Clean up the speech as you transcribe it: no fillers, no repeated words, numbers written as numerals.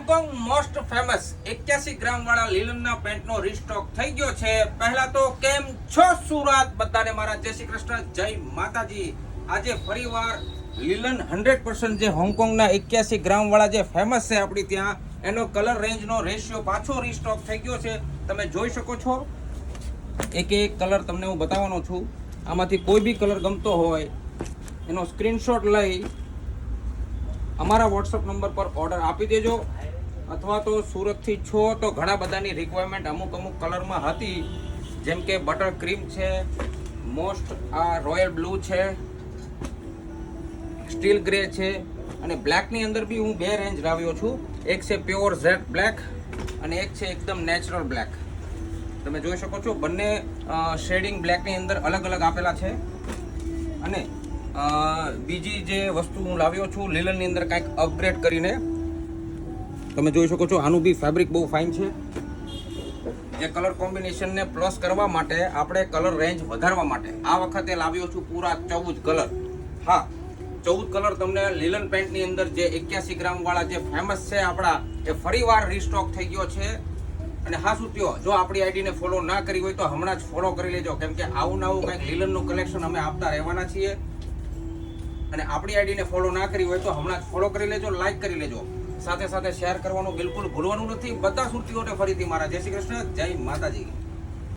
Hong Kong most famous 81 ગ્રામ વાળા લીલનના પેન્ટનો રીસ્ટોક થઈ ગયો છે. પહેલા તો કેમ છો સુરત, બધાને મારા જય શ્રી કૃષ્ણ, જય માતાજી. આજે ફરીવાર લીલન 100% જે હોંગકોંગના 81 ગ્રામ વાળા જે ફેમસ છે આપણી ત્યાં, એનો કલર રેન્જનો રેશિયો પાછો રીસ્ટોક થઈ ગયો છે. તમે જોઈ શકો છો, એક એક કલર તમને હું બતાવવાનો છું. આમાંથી કોઈ બી કલર ગમતો હોય એનો સ્ક્રીનશોટ લઈ અમારા વોટ્સઅપ નંબર પર ઓર્ડર આપી દેજો. અથવા તો સુરતથી છો તો ઘણા બધાની રિક્વાયરમેન્ટ અમુક કલરમાં હતી, જેમ કે બટર ક્રીમ છે, મોસ્ટ આ રોયલ બ્લુ છે, સ્ટીલ ગ્રે છે, અને બ્લેકની અંદર બી હું બે રેન્જ લાવ્યો છું. એક છે પ્યોર ઝેડ બ્લેક અને એક છે એકદમ નેચરલ બ્લેક. તમે જોઈ શકો છો, બંને શેડિંગ બ્લેકની અંદર અલગ અલગ આપેલા છે. અને બીજી જે વસ્તુ હું લાવ્યો છું લીલનની અંદર કાંઈક અપગ્રેડ કરીને, તમે જોઈ શકો છો, આનું બી ફેબ્રિક બહુ ફાઇન છે. જે કલર કોમ્બિનેશનને પ્લસ કરવા માટે, આપણે કલર રેન્જ વધારવા માટે આ વખતે લાવ્યો છું પૂરા 14 કલર. હા, 14 કલર તમને લીલન પેન્ટની અંદર જે 81 ગ્રામ વાળા જે ફેમસ છે આપણા, એ ફરીવાર રીસ્ટોક થઈ ગયો છે. અને હા સુત્યો, જો આપણી આઈડીને ફોલો ના કરી હોય તો હમણાં જ ફોલો કરી લેજો, કેમ કે આવું નવું કંઈક લીલનનું કલેક્શન અમે આપતા રહેવાના છીએ. અને આપણી આઈડીને ફોલો ના કરી હોય તો હમણાં જ ફોલો કરી લેજો, લાઈક કરી લેજો, સાથે સાથે શેર કરવાનું બિલકુલ ભૂલવાનું નથી. બધા સુરતીઓને ફરીથી મારા જય શ્રી કૃષ્ણ, જય માતાજી.